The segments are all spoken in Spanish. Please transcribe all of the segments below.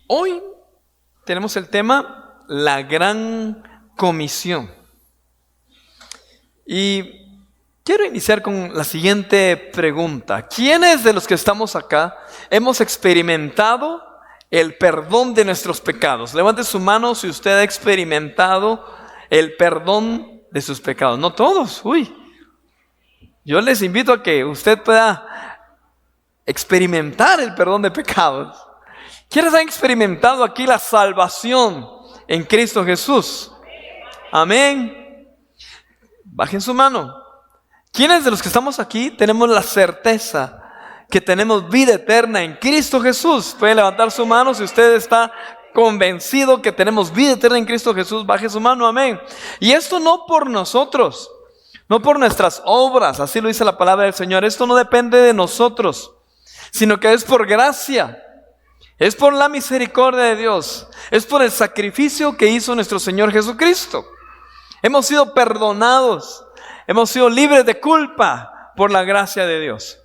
Hoy tenemos el tema la gran comisión. Y quiero iniciar con la siguiente pregunta. ¿Quiénes de los que estamos acá hemos experimentado el perdón de nuestros pecados? Levante su mano si usted ha experimentado el perdón de sus pecados. No todos, Yo les invito a que usted pueda experimentar el perdón de pecados. ¿Quiénes han experimentado aquí la salvación en Cristo Jesús? Amén. Bajen su mano. ¿Quiénes de los que estamos aquí tenemos la certeza que tenemos vida eterna en Cristo Jesús? Puede levantar su mano si usted está convencido que tenemos vida eterna en Cristo Jesús. Baje su mano, amén. Y esto no por nosotros, no por nuestras obras, así lo dice la palabra del Señor. Esto no depende de nosotros, sino que es por gracia. Es por la misericordia de Dios. Es por el sacrificio que hizo nuestro Señor Jesucristo. Hemos sido perdonados. Hemos sido libres de culpa por la gracia de Dios.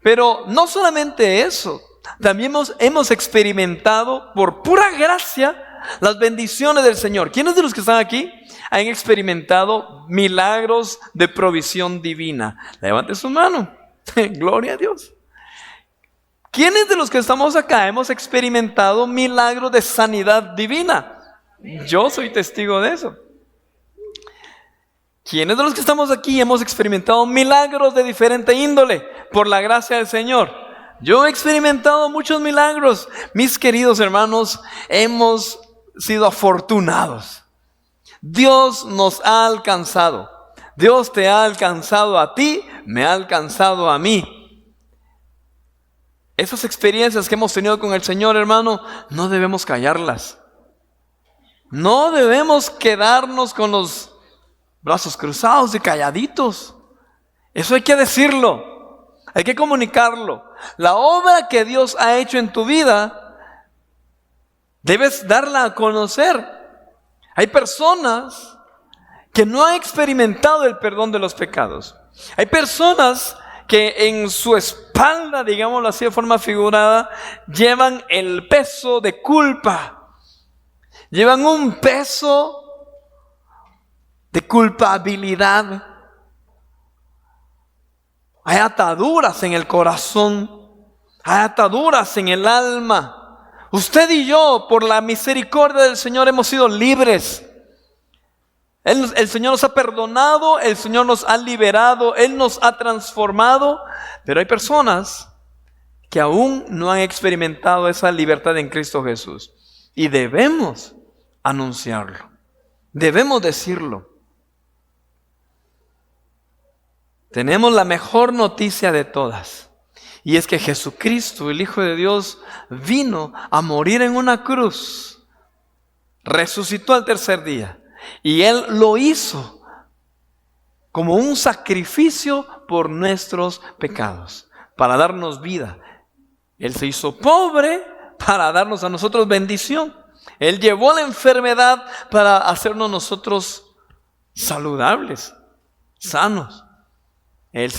Pero no solamente eso. También hemos experimentado por pura gracia las bendiciones del Señor. ¿Quiénes de los que están aquí han experimentado milagros de provisión divina? Levante su mano. Gloria a Dios. ¿Quiénes de los que estamos acá hemos experimentado milagros de sanidad divina? Yo soy testigo de eso. ¿Quiénes de los que estamos aquí hemos experimentado milagros de diferente índole por la gracia del Señor? Yo he experimentado muchos milagros. Mis queridos hermanos, hemos sido afortunados. Dios nos ha alcanzado. Dios te ha alcanzado a ti, me ha alcanzado a mí. Esas experiencias que hemos tenido con el Señor, hermano, no debemos callarlas. No debemos quedarnos con los brazos cruzados y calladitos. Eso hay que decirlo. Hay que comunicarlo. La obra que Dios ha hecho en tu vida, debes darla a conocer. Hay personas que no han experimentado el perdón de los pecados. Hay personas que en su espalda, digámoslo así de forma figurada, llevan el peso de culpa. Llevan un peso de culpabilidad. Hay ataduras en el corazón. Hay ataduras en el alma. Usted y yo, por la misericordia del Señor, hemos sido libres. El Señor nos ha perdonado, el Señor nos ha liberado, Él nos ha transformado. Pero hay personas que aún no han experimentado esa libertad en Cristo Jesús. Y debemos anunciarlo. Debemos decirlo. Tenemos la mejor noticia de todas. Y es que Jesucristo, el Hijo de Dios, vino a morir en una cruz. Resucitó al tercer día. Y Él lo hizo como un sacrificio por nuestros pecados, para darnos vida. Él se hizo pobre para darnos a nosotros bendición. Él llevó la enfermedad para hacernos nosotros saludables, sanos. Él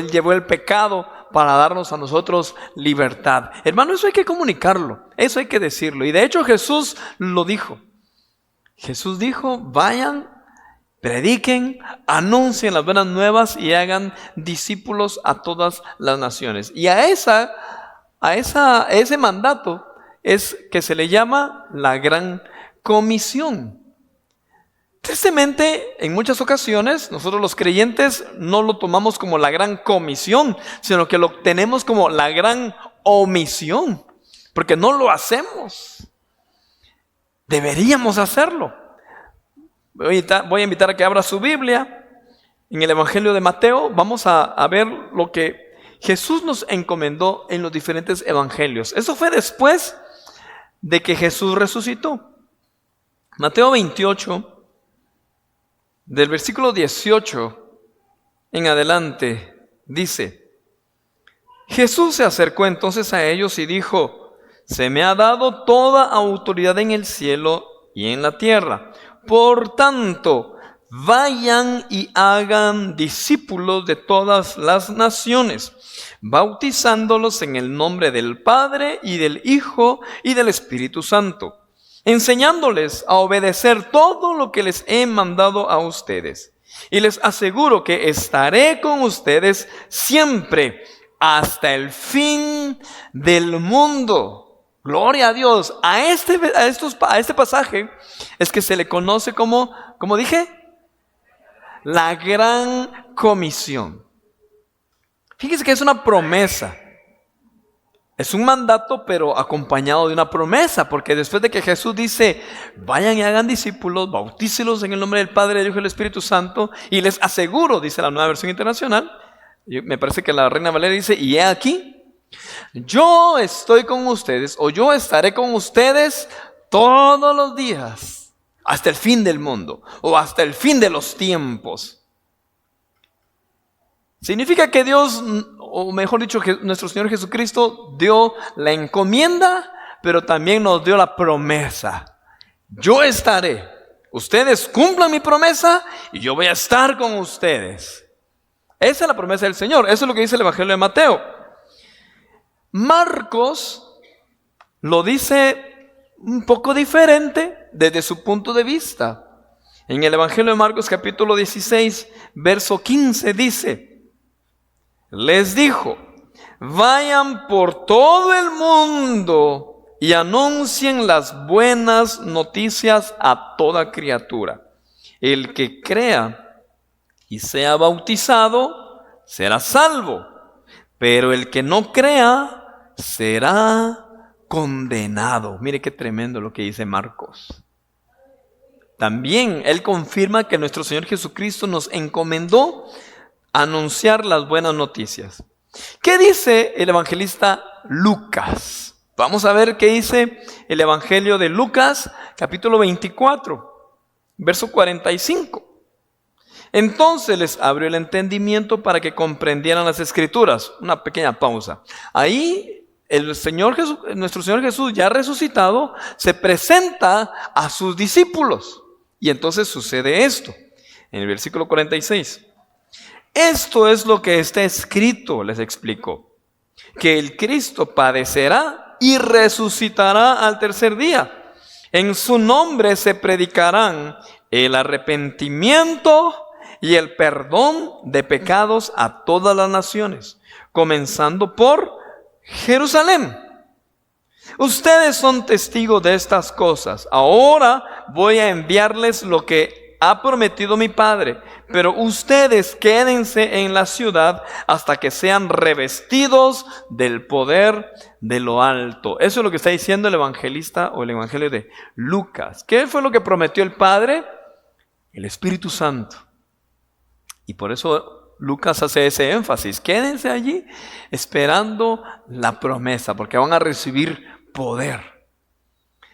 llevó el pecado para darnos a nosotros libertad. Hermano, eso hay que comunicarlo, eso hay que decirlo. Y de hecho Jesús lo dijo. Jesús dijo, vayan, prediquen, anuncien las buenas nuevas y hagan discípulos a todas las naciones. Y a ese mandato es que se le llama la gran comisión. Tristemente, en muchas ocasiones, nosotros los creyentes no lo tomamos como la gran comisión, sino que lo tenemos como la gran omisión, porque no lo hacemos. Deberíamos hacerlo. Voy a invitar a que abra su Biblia. En el Evangelio de Mateo vamos a ver lo que Jesús nos encomendó en los diferentes evangelios. Eso fue después de que Jesús resucitó. Mateo 28, del versículo 18 en adelante, dice: Jesús se acercó entonces a ellos y dijo: se me ha dado toda autoridad en el cielo y en la tierra. Por tanto, vayan y hagan discípulos de todas las naciones, bautizándolos en el nombre del Padre y del Hijo y del Espíritu Santo, enseñándoles a obedecer todo lo que les he mandado a ustedes. Y les aseguro que estaré con ustedes siempre hasta el fin del mundo. Gloria a Dios. A este pasaje es que se le conoce como dije, la gran comisión. Fíjese que es una promesa. Es un mandato, pero acompañado de una promesa, porque después de que Jesús dice, vayan y hagan discípulos, bautícelos en el nombre del Padre, del Hijo y del Espíritu Santo, y les aseguro, dice la Nueva Versión Internacional, me parece que la Reina Valera dice, y he aquí, yo estoy con ustedes, o yo estaré con ustedes todos los días, hasta el fin del mundo, o hasta el fin de los tiempos. Significa que Dios, o mejor dicho, que nuestro Señor Jesucristo dio la encomienda, pero también nos dio la promesa. Yo estaré, ustedes cumplan mi promesa y yo voy a estar con ustedes. Esa es la promesa del Señor, eso es lo que dice el Evangelio de Mateo. Marcos lo dice un poco diferente desde su punto de vista. En el Evangelio de Marcos capítulo 16, verso 15 dice, les dijo, vayan por todo el mundo y anuncien las buenas noticias a toda criatura. El que crea y sea bautizado será salvo, pero el que no crea será condenado. Mire qué tremendo lo que dice Marcos. También él confirma que nuestro Señor Jesucristo nos encomendó anunciar las buenas noticias. ¿Qué dice el evangelista Lucas? Vamos a ver qué dice el Evangelio de Lucas, capítulo 24, verso 45. Entonces les abrió el entendimiento para que comprendieran las Escrituras. Una pequeña pausa. Ahí nuestro Señor Jesús, ya resucitado, se presenta a sus discípulos. Y entonces sucede esto, en el versículo 46. Esto es lo que está escrito, les explico, que el Cristo padecerá y resucitará al tercer día. En su nombre se predicarán el arrepentimiento y el perdón de pecados a todas las naciones, comenzando por Jerusalén. Ustedes son testigos de estas cosas. Ahora voy a enviarles lo que ha prometido mi Padre, pero ustedes quédense en la ciudad hasta que sean revestidos del poder de lo alto. Eso es lo que está diciendo el evangelista o el evangelio de Lucas. ¿Qué fue lo que prometió el Padre? El Espíritu Santo. Y por eso Lucas hace ese énfasis. Quédense allí esperando la promesa, porque van a recibir poder.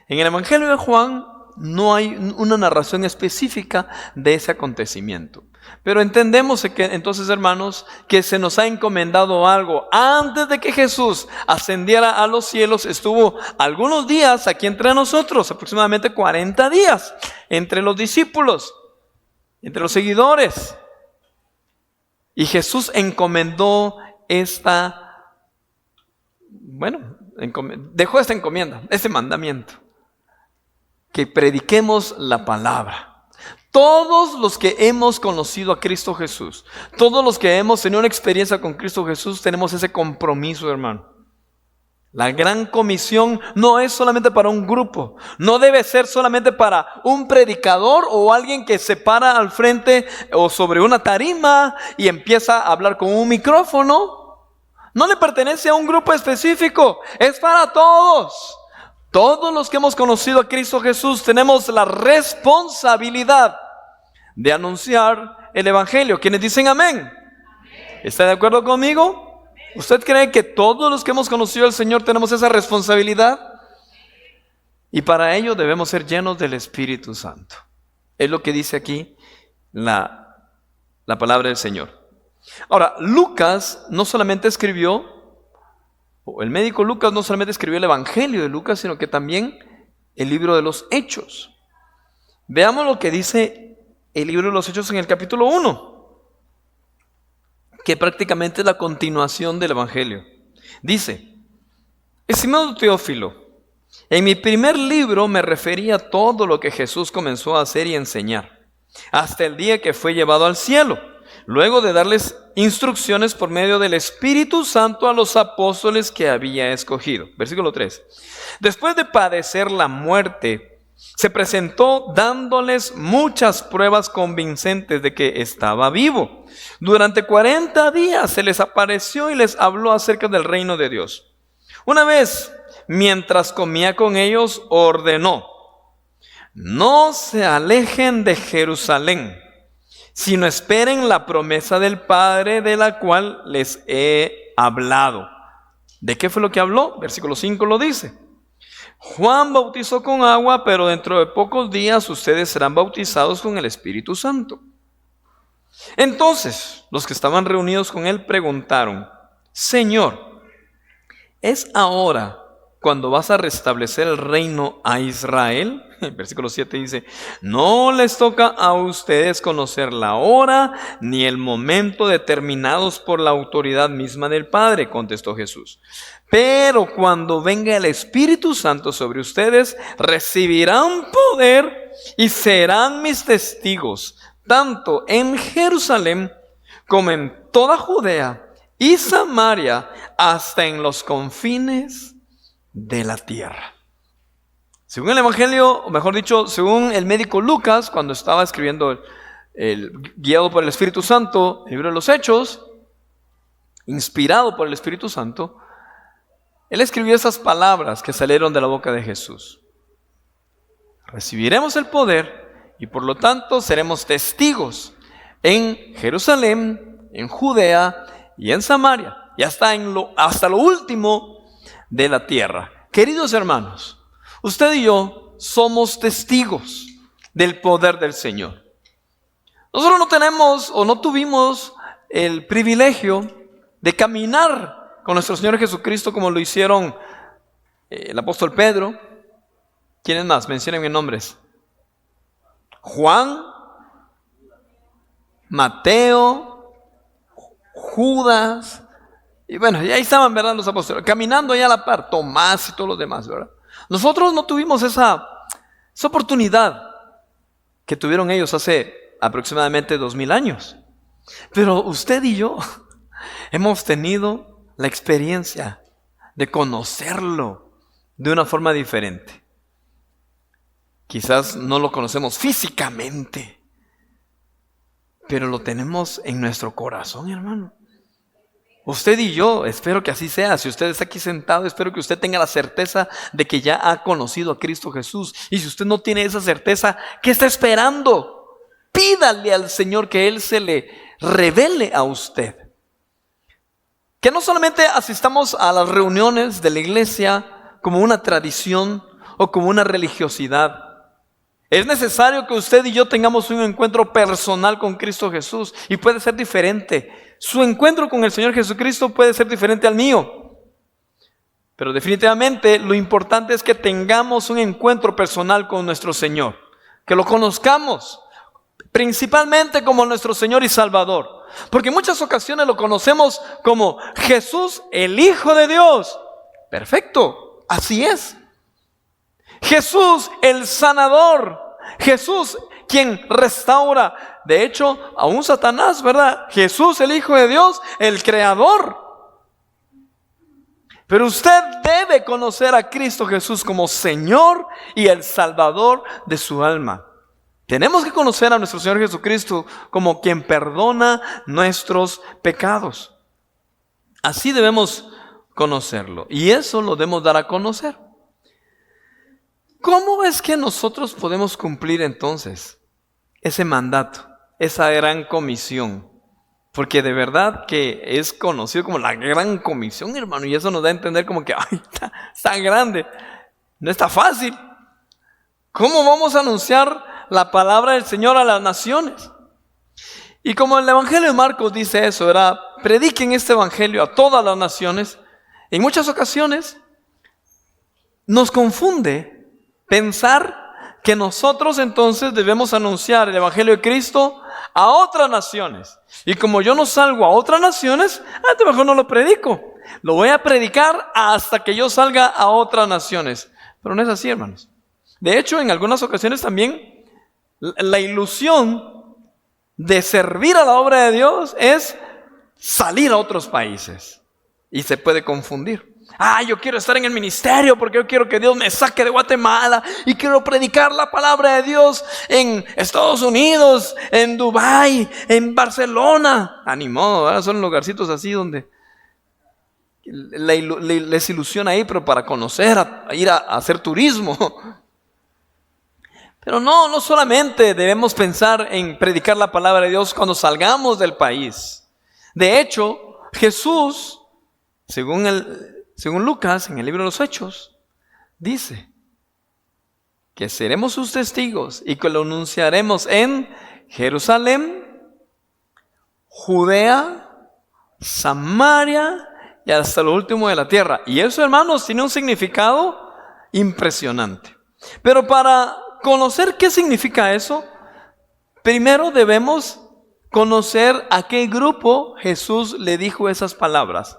En el evangelio de Juan no hay una narración específica de ese acontecimiento. Pero entendemos que entonces, hermanos, que se nos ha encomendado algo. Antes de que Jesús ascendiera a los cielos, estuvo algunos días aquí entre nosotros, aproximadamente 40 días, entre los discípulos, entre los seguidores. Y Jesús encomendó dejó esta encomienda, este mandamiento. Que prediquemos la palabra. Todos los que hemos conocido a Cristo Jesús, todos los que hemos tenido una experiencia con Cristo Jesús, tenemos ese compromiso, hermano. La gran comisión no es solamente para un grupo, no debe ser solamente para un predicador o alguien que se para al frente o sobre una tarima y empieza a hablar con un micrófono. No le pertenece a un grupo específico, es para todos. Todos los que hemos conocido a Cristo Jesús tenemos la responsabilidad de anunciar el Evangelio. ¿Quiénes dicen amén? ¿Está de acuerdo conmigo? ¿Usted cree que todos los que hemos conocido al Señor tenemos esa responsabilidad? Y para ello debemos ser llenos del Espíritu Santo. Es lo que dice aquí la palabra del Señor. Ahora, Lucas no solamente escribió, el médico Lucas no solamente escribió el Evangelio de Lucas, sino que también el libro de los Hechos. Veamos lo que dice el libro de los Hechos en el capítulo 1, que prácticamente es la continuación del Evangelio. Dice: estimado Teófilo, en mi primer libro me refería a todo lo que Jesús comenzó a hacer y enseñar, hasta el día que fue llevado al cielo, luego de darles instrucciones por medio del Espíritu Santo a los apóstoles que había escogido. Versículo 3. Después de padecer la muerte, se presentó dándoles muchas pruebas convincentes de que estaba vivo. Durante 40 días se les apareció y les habló acerca del reino de Dios. Una vez, mientras comía con ellos, ordenó: no se alejen de Jerusalén, sino esperen la promesa del Padre de la cual les he hablado. ¿De qué fue lo que habló? Versículo 5 lo dice: Juan bautizó con agua, pero dentro de pocos días ustedes serán bautizados con el Espíritu Santo. Entonces los que estaban reunidos con él preguntaron: Señor, ¿es ahora cuando vas a restablecer el reino a Israel? El versículo 7 dice: no les toca a ustedes conocer la hora ni el momento determinados por la autoridad misma del Padre, contestó Jesús. Pero cuando venga el Espíritu Santo sobre ustedes, recibirán poder y serán mis testigos, tanto en Jerusalén como en toda Judea y Samaria, hasta en los confines de la tierra. Según el Evangelio, o mejor dicho, según el médico Lucas, cuando estaba escribiendo guiado por el Espíritu Santo, el libro de los Hechos, inspirado por el Espíritu Santo, él escribió esas palabras que salieron de la boca de Jesús: recibiremos el poder y por lo tanto seremos testigos en Jerusalén, en Judea y en Samaria, y hasta lo último de la tierra. Queridos hermanos, usted y yo somos testigos del poder del Señor. Nosotros no tenemos o no tuvimos el privilegio de caminar con nuestro Señor Jesucristo como lo hicieron el apóstol Pedro. ¿Quiénes más? Menciónenme nombres. Juan, Mateo, Judas, y bueno, y ahí estaban, ¿verdad?, los apóstoles, caminando allá a la par, Tomás y todos los demás, ¿verdad? Nosotros no tuvimos esa oportunidad que tuvieron ellos hace aproximadamente 2000 años. Pero usted y yo hemos tenido la experiencia de conocerlo de una forma diferente. Quizás no lo conocemos físicamente, pero lo tenemos en nuestro corazón, hermano. Usted y yo, espero que así sea. Si usted está aquí sentado, espero que usted tenga la certeza de que ya ha conocido a Cristo Jesús. Y si usted no tiene esa certeza, ¿qué está esperando? Pídale al Señor que Él se le revele a usted. Que no solamente asistamos a las reuniones de la iglesia como una tradición o como una religiosidad. Es necesario que usted y yo tengamos un encuentro personal con Cristo Jesús, y puede ser diferente. Su encuentro con el Señor Jesucristo puede ser diferente al mío. Pero definitivamente lo importante es que tengamos un encuentro personal con nuestro Señor. Que lo conozcamos principalmente como nuestro Señor y Salvador. Porque en muchas ocasiones lo conocemos como Jesús, el Hijo de Dios. Perfecto, así es. Jesús, el sanador. Jesús, quien restaura. De hecho, aún Satanás, ¿verdad? Jesús, el Hijo de Dios, el Creador. Pero usted debe conocer a Cristo Jesús como Señor y el Salvador de su alma. Tenemos que conocer a nuestro Señor Jesucristo como quien perdona nuestros pecados. Así debemos conocerlo, y eso lo debemos dar a conocer. ¿Cómo es que nosotros podemos cumplir entonces ese mandato, esa gran comisión? Porque de verdad que es conocido como la gran comisión, hermano, y eso nos da a entender como que ¡ay, está grande! No está fácil. ¿Cómo vamos a anunciar la palabra del Señor a las naciones? Y como el Evangelio de Marcos dice eso, ¿verdad? Prediquen este Evangelio a todas las naciones. En muchas ocasiones nos confunde pensar que nosotros entonces debemos anunciar el Evangelio de Cristo a otras naciones. Y como yo no salgo a otras naciones, mejor no lo predico. Lo voy a predicar hasta que yo salga a otras naciones. Pero no es así, hermanos. De hecho, en algunas ocasiones también la ilusión de servir a la obra de Dios es salir a otros países. Y se puede confundir. Yo quiero estar en el ministerio porque yo quiero que Dios me saque de Guatemala y quiero predicar la palabra de Dios en Estados Unidos, en Dubái, en Barcelona. Ni modo, ¿verdad? Son lugarcitos así donde les ilusiona ir, pero para conocer, ir a hacer turismo. Pero no solamente debemos pensar en predicar la palabra de Dios cuando salgamos del país. De hecho, Jesús, según Lucas, en el libro de los Hechos, dice que seremos sus testigos y que lo anunciaremos en Jerusalén, Judea, Samaria y hasta lo último de la tierra. Y eso, hermanos, tiene un significado impresionante. Pero para conocer qué significa eso, primero debemos conocer a qué grupo Jesús le dijo esas palabras.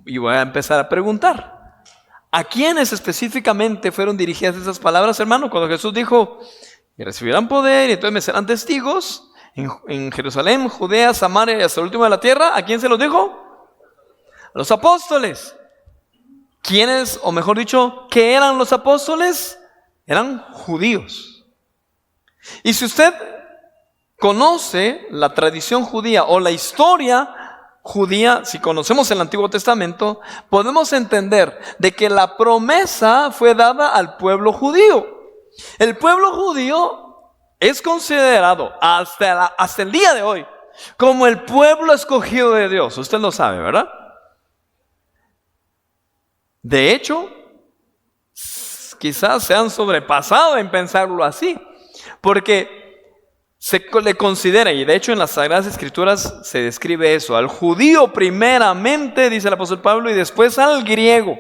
Y voy a empezar a preguntar, ¿a quiénes específicamente fueron dirigidas esas palabras, hermano? Cuando Jesús dijo que recibirán poder y entonces me serán testigos en Jerusalén, Judea, Samaria y hasta el último de la tierra, ¿a quién se los dijo? A los apóstoles. ¿Quiénes, o mejor dicho, qué eran los apóstoles? Eran judíos. Y si usted conoce la tradición judía o la historia judía, si conocemos el Antiguo Testamento, podemos entender de que la promesa fue dada al pueblo judío. El pueblo judío es considerado hasta el día de hoy como el pueblo escogido de Dios. Usted lo sabe, ¿verdad? De hecho, quizás se han sobrepasado en pensarlo así, porque se le considera, y de hecho en las Sagradas Escrituras se describe eso, al judío primeramente, dice el apóstol Pablo, y después al griego.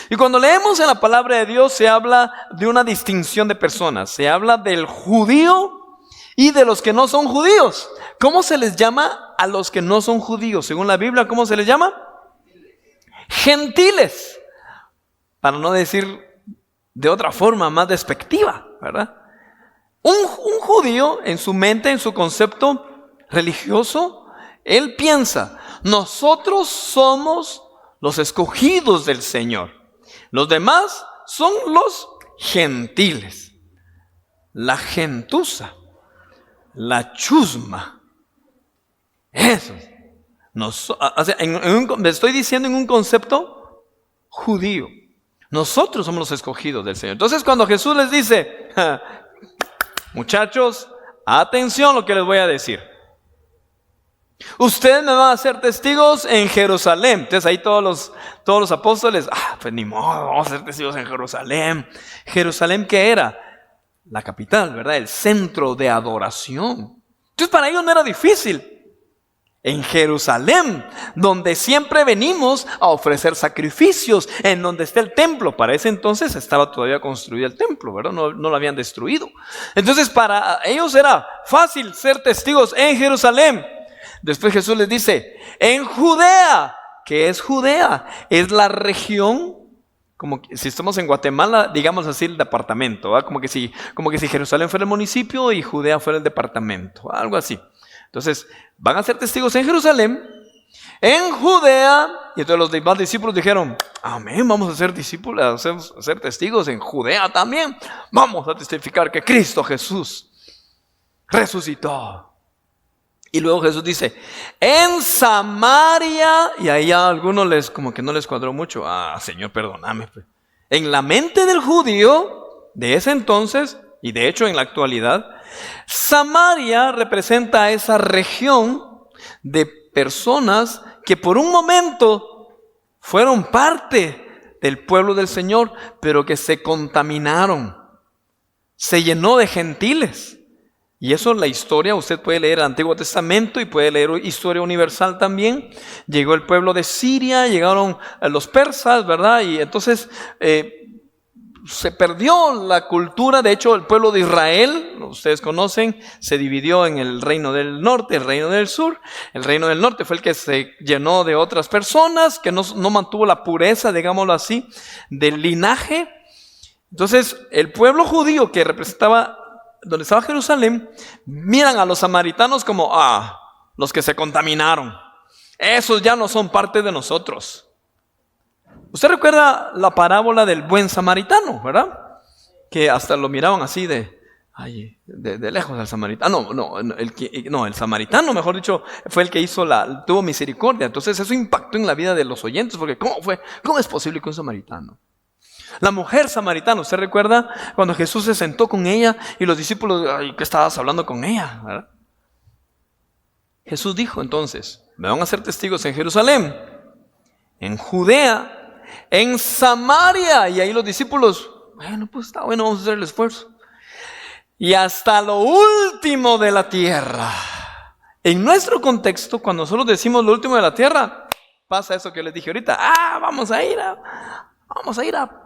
Y cuando leemos en la palabra de Dios se habla de una distinción de personas, se habla del judío y de los que no son judíos. ¿Cómo se les llama a los que no son judíos? Según la Biblia, ¿cómo se les llama? Gentiles, para no decir de otra forma más despectiva, ¿verdad? Un judío en su mente, en su concepto religioso, él piensa, nosotros somos los escogidos del Señor. Los demás son los gentiles. La gentuza, la chusma. Eso. Me estoy diciendo en un concepto judío. Nosotros somos los escogidos del Señor. Entonces cuando Jesús les dice, muchachos, atención lo que les voy a decir. Ustedes me van a hacer testigos en Jerusalén. Entonces ahí todos los apóstoles, pues ni modo, vamos a ser testigos en Jerusalén. ¿Jerusalén qué era? La capital, ¿verdad? El centro de adoración. Entonces para ellos no era difícil. En Jerusalén, donde siempre venimos a ofrecer sacrificios, en donde está el templo. Para ese entonces estaba todavía construido el templo, ¿verdad? No lo habían destruido. Entonces para ellos era fácil ser testigos en Jerusalén. Después Jesús les dice, en Judea. ¿Qué es Judea? Es la región, como si estamos en Guatemala, digamos así, el departamento, ¿verdad? Como que si Jerusalén fuera el municipio y Judea fuera el departamento, algo así. Entonces, van a ser testigos en Jerusalén, en Judea, y entonces los demás discípulos dijeron, amén, vamos a ser discípulos, a ser testigos en Judea también. Vamos a testificar que Cristo Jesús resucitó. Y luego Jesús dice, en Samaria, y ahí a algunos como que no les cuadró mucho. Señor, perdóname. En la mente del judío de ese entonces, y de hecho en la actualidad, Samaria representa a esa región de personas que por un momento fueron parte del pueblo del Señor, pero que se contaminaron, se llenó de gentiles. Y eso la historia, usted puede leer el Antiguo Testamento y puede leer historia universal también. Llegó el pueblo de Siria, llegaron los persas, ¿verdad? Y entonces se perdió la cultura. De hecho, el pueblo de Israel, ustedes conocen, se dividió en el reino del norte, el reino del sur. El reino del norte fue el que se llenó de otras personas, que no mantuvo la pureza, digámoslo así, del linaje. Entonces, el pueblo judío que representaba, donde estaba Jerusalén, miran a los samaritanos como, los que se contaminaron. Esos ya no son parte de nosotros. Usted recuerda la parábola del buen samaritano, ¿verdad? Que hasta lo miraban así de lejos al samaritano. El samaritano, mejor dicho, fue el que tuvo misericordia. Entonces eso impactó en la vida de los oyentes, porque ¿cómo es posible que un samaritano? La mujer samaritana, ¿usted recuerda cuando Jesús se sentó con ella y los discípulos, ¿qué estabas hablando con ella? ¿Verdad? Jesús dijo entonces, me van a hacer testigos en Jerusalén, en Judea, en Samaria. Y ahí los discípulos, bueno, pues está bueno, vamos a hacer el esfuerzo. Y hasta lo último de la tierra. En nuestro contexto, cuando nosotros decimos lo último de la tierra, pasa eso que les dije ahorita. Vamos a ir a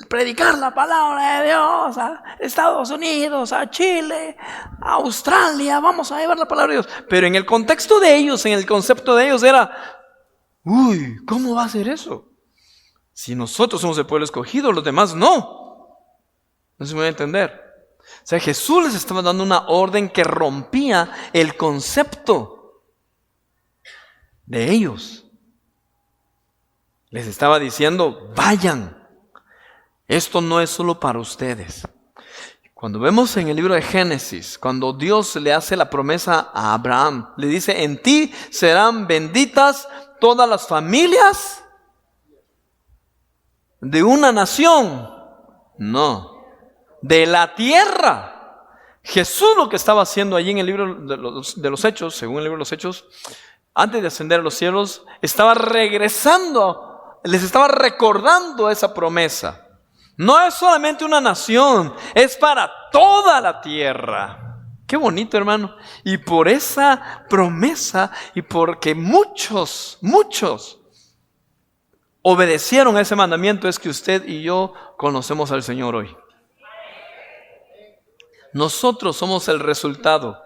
predicar la palabra de Dios a Estados Unidos, a Chile, a Australia. Vamos a llevar la palabra de Dios. Pero en el contexto de ellos, en el concepto de ellos era, ¿cómo va a ser eso? Si nosotros somos el pueblo escogido, los demás no. No se me va a entender. O sea, Jesús les estaba dando una orden que rompía el concepto de ellos. Les estaba diciendo, vayan. Esto no es solo para ustedes. Cuando vemos en el libro de Génesis, cuando Dios le hace la promesa a Abraham, le dice, en ti serán benditas todas las familias de una nación. No, de la tierra. Jesús lo que estaba haciendo allí en el libro de los Hechos, según el libro de los Hechos, antes de ascender a los cielos, estaba regresando, les estaba recordando esa promesa. No es solamente una nación, es para toda la tierra. Qué bonito, hermano. Y por esa promesa y porque muchos obedecieron a ese mandamiento, es que usted y yo conocemos al Señor hoy. Nosotros somos el resultado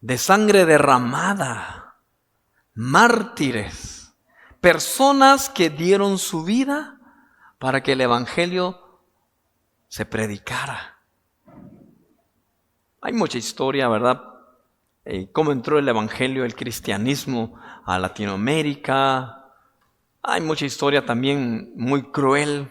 de sangre derramada, mártires, personas que dieron su vida para que el evangelio se predicara. Hay mucha historia, ¿verdad? Cómo entró el evangelio, el cristianismo a Latinoamérica. Hay mucha historia también muy cruel.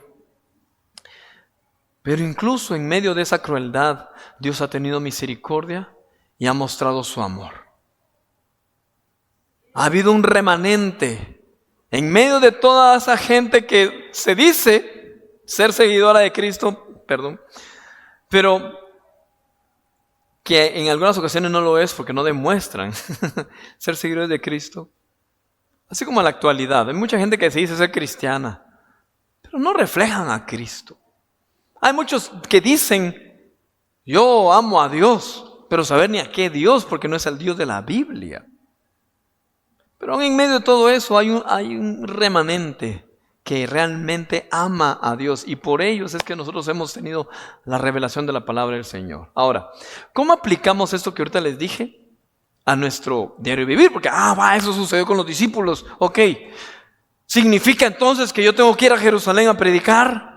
Pero incluso en medio de esa crueldad, Dios ha tenido misericordia y ha mostrado su amor. Ha habido un remanente en medio de toda esa gente que se dice ser seguidora de Cristo, pero que en algunas ocasiones no lo es porque no demuestran ser seguidores de Cristo. Así como en la actualidad, hay mucha gente que se dice ser cristiana, pero no reflejan a Cristo. Hay muchos que dicen, yo amo a Dios, pero saber ni a qué Dios, porque no es el Dios de la Biblia. Pero en medio de todo eso hay un remanente que realmente ama a Dios, y por ellos es que nosotros hemos tenido la revelación de la palabra del Señor. Ahora, ¿cómo aplicamos esto que ahorita les dije a nuestro diario vivir? Porque, eso sucedió con los discípulos. Ok, ¿significa entonces que yo tengo que ir a Jerusalén a predicar?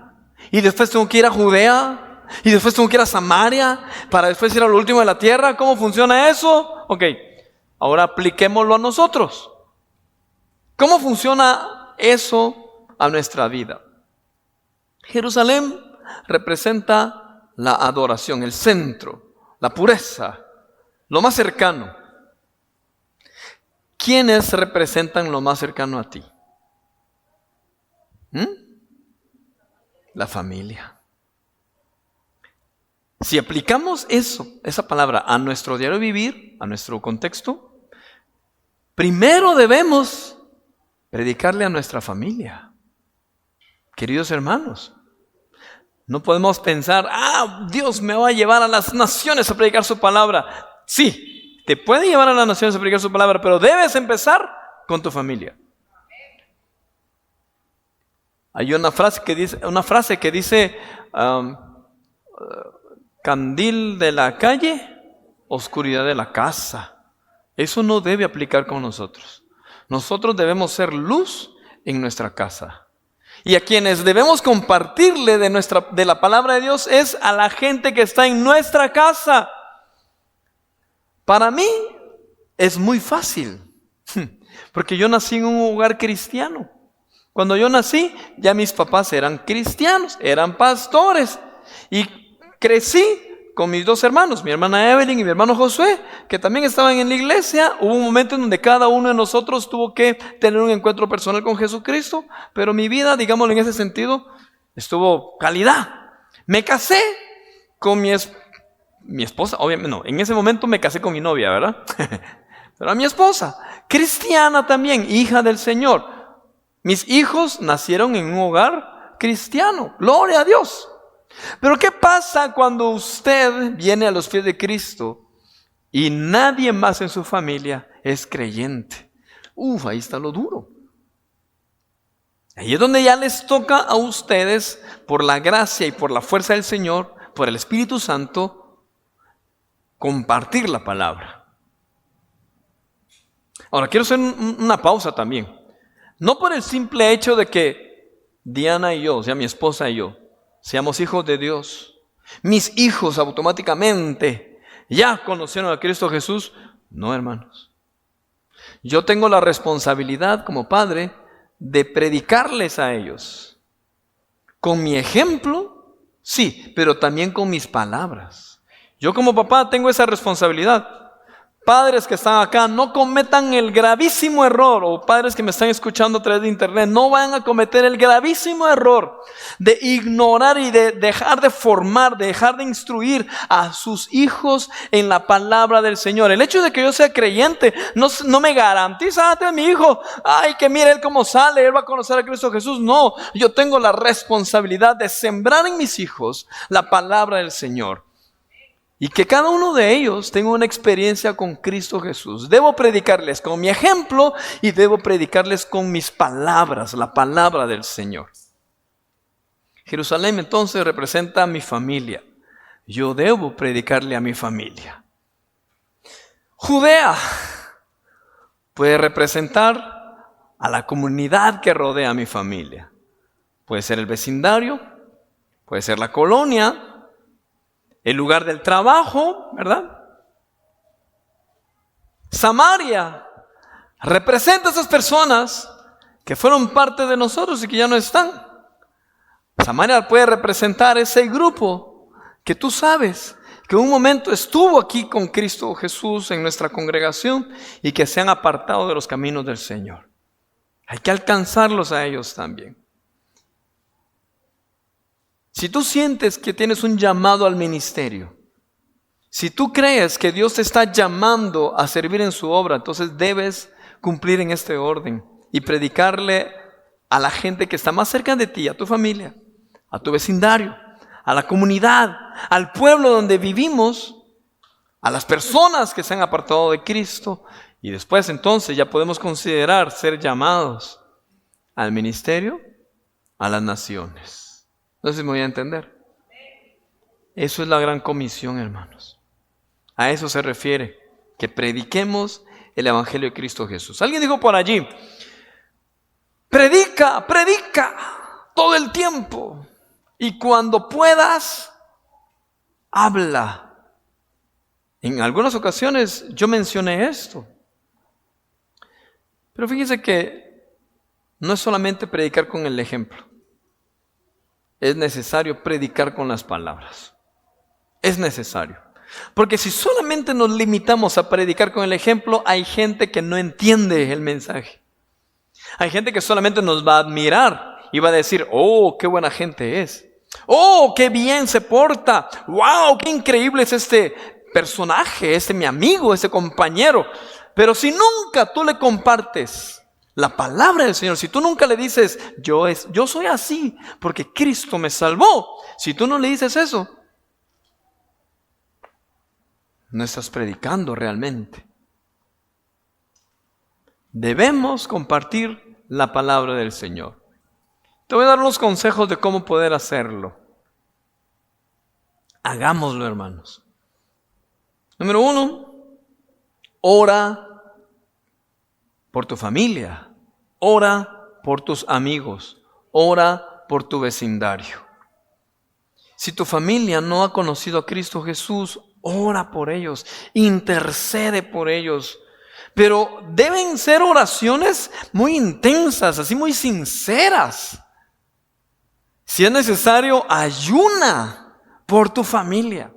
Y después tengo que ir a Judea, y después tengo que ir a Samaria, para después ir a lo último de la tierra. ¿Cómo funciona eso? Ok, ahora apliquémoslo a nosotros. ¿Cómo funciona eso a nuestra vida? Jerusalén representa la adoración, el centro, la pureza, lo más cercano. ¿Quiénes representan lo más cercano a ti? La familia. Si aplicamos esa palabra a nuestro diario vivir, a nuestro contexto, primero debemos predicarle a nuestra familia. Queridos hermanos, no podemos pensar, Dios me va a llevar a las naciones a predicar su palabra. Sí, te puede llevar a las naciones a predicar su palabra, pero debes empezar con tu familia. Hay una frase que dice candil de la calle, oscuridad de la casa. Eso no debe aplicar con nosotros. Nosotros debemos ser luz en nuestra casa. Y a quienes debemos compartirle de la palabra de Dios es a la gente que está en nuestra casa. Para mí es muy fácil, porque yo nací en un hogar cristiano. Cuando yo nací, ya mis papás eran cristianos, eran pastores. Y crecí con mis dos hermanos, mi hermana Evelyn y mi hermano Josué, que también estaban en la iglesia. Hubo un momento en donde cada uno de nosotros tuvo que tener un encuentro personal con Jesucristo, pero mi vida, digámoslo en ese sentido, estuvo calidad. Me casé con mi esposa, obviamente no, en ese momento me casé con mi novia, ¿verdad? Pero a mi esposa, cristiana también, hija del Señor. Mis hijos nacieron en un hogar cristiano, gloria a Dios. Pero ¿qué pasa cuando usted viene a los pies de Cristo y nadie más en su familia es creyente? Ahí está lo duro. Ahí es donde ya les toca a ustedes, por la gracia y por la fuerza del Señor, por el Espíritu Santo, compartir la palabra. Ahora, quiero hacer una pausa también. No por el simple hecho de que Diana y yo, o sea, mi esposa y yo, seamos hijos de Dios. Mis hijos automáticamente ya conocieron a Cristo Jesús. No, hermanos. Yo tengo la responsabilidad como padre de predicarles a ellos. Con mi ejemplo, sí, pero también con mis palabras. Yo como papá tengo esa responsabilidad. Padres que están acá, no cometan el gravísimo error, o padres que me están escuchando a través de internet, no van a cometer el gravísimo error de ignorar y de dejar de formar, de dejar de instruir a sus hijos en la palabra del Señor. El hecho de que yo sea creyente no me garantiza, mi hijo, ay, que mire él cómo sale, él va a conocer a Cristo Jesús. No, yo tengo la responsabilidad de sembrar en mis hijos la palabra del Señor. Y que cada uno de ellos tenga una experiencia con Cristo Jesús. Debo predicarles con mi ejemplo y debo predicarles con mis palabras, la palabra del Señor. Jerusalén entonces representa a mi familia. Yo debo predicarle a mi familia. Judea puede representar a la comunidad que rodea a mi familia. Puede ser el vecindario, puede ser la colonia, el lugar del trabajo, ¿verdad? Samaria representa a esas personas que fueron parte de nosotros y que ya no están. Samaria puede representar ese grupo que tú sabes que en un momento estuvo aquí con Cristo Jesús en nuestra congregación y que se han apartado de los caminos del Señor. Hay que alcanzarlos a ellos también. Si tú sientes que tienes un llamado al ministerio, si tú crees que Dios te está llamando a servir en su obra, entonces debes cumplir en este orden y predicarle a la gente que está más cerca de ti, a tu familia, a tu vecindario, a la comunidad, al pueblo donde vivimos, a las personas que se han apartado de Cristo. Y después entonces ya podemos considerar ser llamados al ministerio, a las naciones. No sé si me voy a entender. Eso es la gran comisión, hermanos. A eso se refiere, que prediquemos el evangelio de Cristo Jesús. Alguien dijo por allí, predica todo el tiempo. Y cuando puedas, habla. En algunas ocasiones yo mencioné esto. Pero fíjense que no es solamente predicar con el ejemplo. Es necesario predicar con las palabras. Es necesario. Porque si solamente nos limitamos a predicar con el ejemplo, hay gente que no entiende el mensaje. Hay gente que solamente nos va a admirar y va a decir, oh, qué buena gente es. Oh, qué bien se porta. Wow, qué increíble es este personaje, mi amigo, este compañero. Pero si nunca tú le compartes la palabra del Señor, si tú nunca le dices, yo soy así porque Cristo me salvó. Si tú no le dices eso, no estás predicando realmente. Debemos compartir la palabra del Señor. Te voy a dar unos consejos de cómo poder hacerlo. Hagámoslo, hermanos. Número 1, ora por tu familia, ora por tus amigos, ora por tu vecindario. Si tu familia no ha conocido a Cristo Jesús, ora por ellos, intercede por ellos. Pero deben ser oraciones muy intensas, así muy sinceras. Si es necesario, ayuna por tu familia.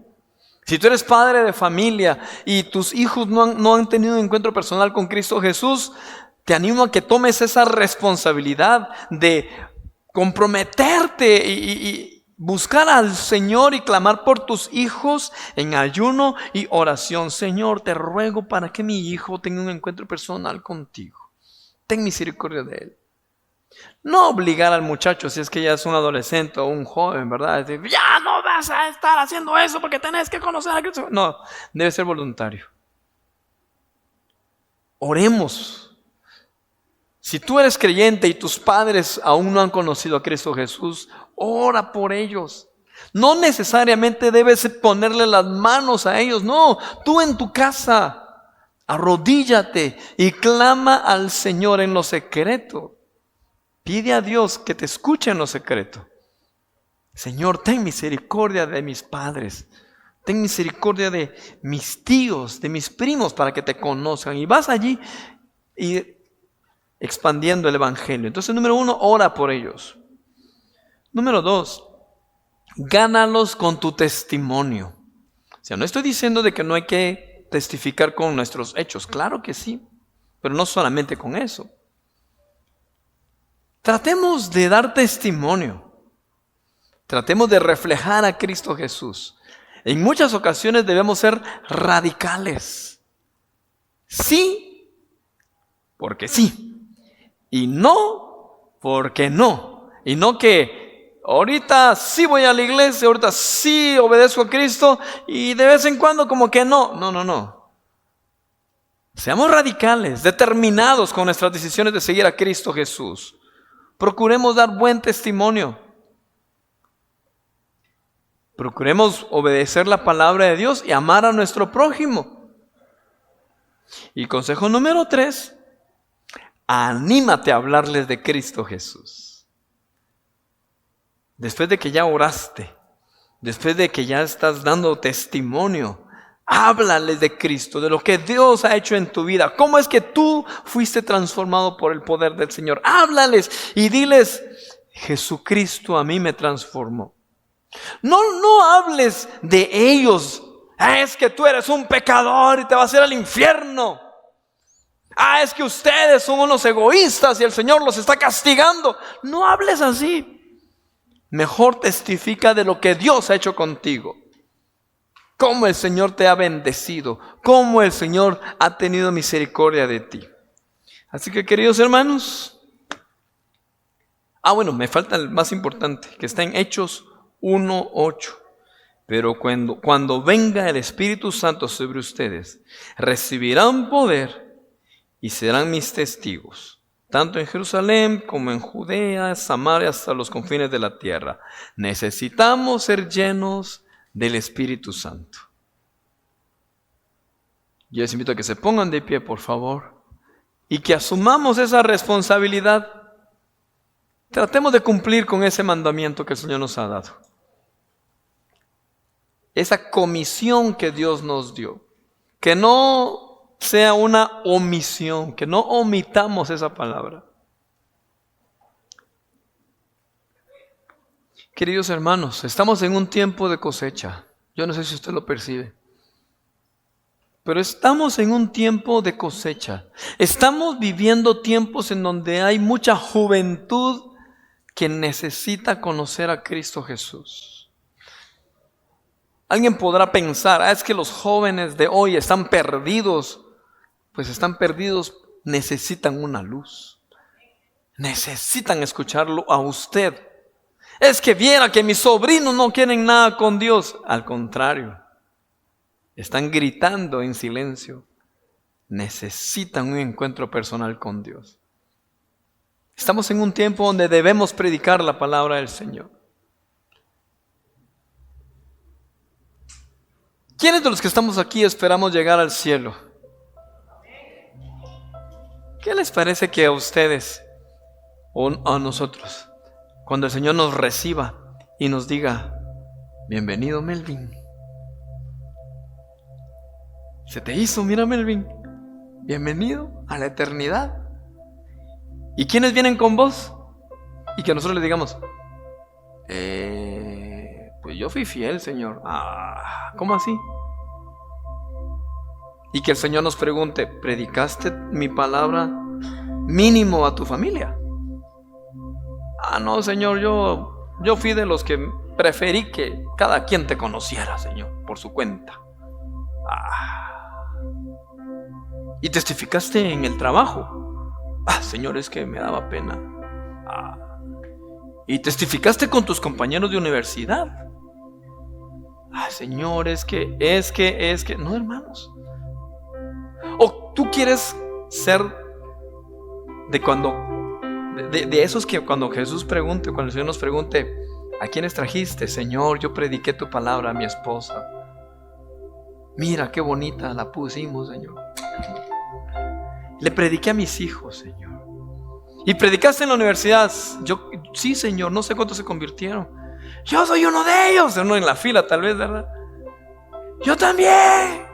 Si tú eres padre de familia y tus hijos no han tenido un encuentro personal con Cristo Jesús, te animo a que tomes esa responsabilidad de comprometerte y buscar al Señor y clamar por tus hijos en ayuno y oración. Señor, te ruego para que mi hijo tenga un encuentro personal contigo. Ten misericordia de él. No obligar al muchacho si es que ya es un adolescente o un joven, ¿verdad? Decir, ya no vas a estar haciendo eso porque tenés que conocer a Cristo. No, debe ser voluntario. Oremos. Si tú eres creyente y tus padres aún no han conocido a Cristo Jesús, ora por ellos. No necesariamente debes ponerle las manos a ellos. No, tú en tu casa, arrodíllate y clama al Señor en lo secreto. Pide a Dios que te escuche en lo secreto. Señor, ten misericordia de mis padres. Ten misericordia de mis tíos, de mis primos, para que te conozcan. Y vas allí y expandiendo el evangelio. Entonces, número 1, ora por ellos. Número 2, gánalos con tu testimonio. O sea, no estoy diciendo de que no hay que testificar con nuestros hechos. Claro que sí, pero no solamente con eso. Tratemos de dar testimonio. Tratemos de reflejar a Cristo Jesús. En muchas ocasiones debemos ser radicales. Sí, porque sí. Y no, porque no. Y no que ahorita sí voy a la iglesia, ahorita sí obedezco a Cristo y de vez en cuando como que no. No. Seamos radicales, determinados con nuestras decisiones de seguir a Cristo Jesús. Procuremos dar buen testimonio. Procuremos obedecer la palabra de Dios y amar a nuestro prójimo. Y consejo número 3, anímate a hablarles de Cristo Jesús. Después de que ya oraste, después de que ya estás dando testimonio, háblales de Cristo, de lo que Dios ha hecho en tu vida. ¿Cómo es que tú fuiste transformado por el poder del Señor? Háblales y diles, Jesucristo a mí me transformó. No hables de ellos. Es que tú eres un pecador y te vas a ir al infierno. Es que ustedes son unos egoístas y el Señor los está castigando. No hables así. Mejor testifica de lo que Dios ha hecho contigo. Cómo el Señor te ha bendecido. Cómo el Señor ha tenido misericordia de ti. Así que, queridos hermanos. Bueno, me falta el más importante, que está en Hechos 1:8. Pero cuando venga el Espíritu Santo sobre ustedes, recibirán poder y serán mis testigos, tanto en Jerusalén como en Judea, Samaria, hasta los confines de la tierra. Necesitamos ser llenos del Espíritu Santo. Yo les invito a que se pongan de pie, por favor, y que asumamos esa responsabilidad. Tratemos de cumplir con ese mandamiento que el Señor nos ha dado. Esa comisión que Dios nos dio. Que no sea una omisión, que no omitamos esa palabra. Queridos hermanos, estamos en un tiempo de cosecha. Yo no sé si usted lo percibe. Pero estamos en un tiempo de cosecha. Estamos viviendo tiempos en donde hay mucha juventud que necesita conocer a Cristo Jesús. Alguien podrá pensar, es que los jóvenes de hoy están perdidos. Pues están perdidos, necesitan una luz. Necesitan escucharlo a usted. Es que viera que mis sobrinos no quieren nada con Dios. Al contrario, están gritando en silencio. Necesitan un encuentro personal con Dios. Estamos en un tiempo donde debemos predicar la palabra del Señor. ¿Quiénes de los que estamos aquí esperamos llegar al cielo? ¿Qué les parece que a ustedes o a nosotros, cuando el Señor nos reciba y nos diga, bienvenido Melvin? Se te hizo, mira Melvin, bienvenido a la eternidad. ¿Y quiénes vienen con vos? Y que nosotros le digamos, pues yo fui fiel, Señor. ¿Cómo así? Y que el Señor nos pregunte, ¿predicaste mi palabra mínimo a tu familia? No, Señor, yo fui de los que preferí que cada quien te conociera, Señor, por su cuenta. ¿Y testificaste en el trabajo? Señor, es que me daba pena. ¿Y testificaste con tus compañeros de universidad? Señor, es que. No, hermanos. ¿O tú quieres ser de esos que cuando Jesús pregunte, cuando el Señor nos pregunte, ¿a quiénes trajiste? Señor, yo prediqué tu palabra a mi esposa. Mira qué bonita la pusimos, Señor. Le prediqué a mis hijos, Señor. Y predicaste en la universidad. Sí, Señor, no sé cuántos se convirtieron. Yo soy uno de ellos. Uno en la fila, tal vez, ¿verdad? Yo también.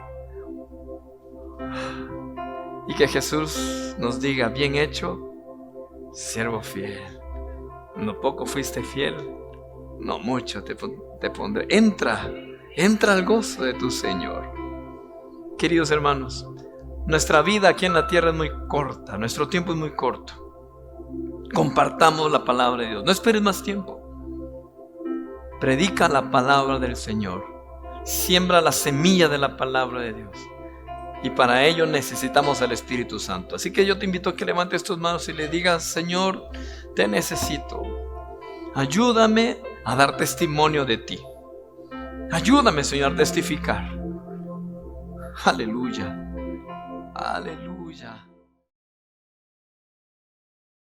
Y que Jesús nos diga, bien hecho, siervo fiel. No poco fuiste fiel, no mucho te pondré. Entra al gozo de tu Señor. Queridos hermanos, nuestra vida aquí en la tierra es muy corta, nuestro tiempo es muy corto. Compartamos la palabra de Dios, no esperes más tiempo. Predica la palabra del Señor, siembra la semilla de la palabra de Dios. Y para ello necesitamos al Espíritu Santo. Así que yo te invito a que levantes tus manos y le digas, Señor, te necesito. Ayúdame a dar testimonio de ti. Ayúdame, Señor, a testificar. Aleluya. Aleluya.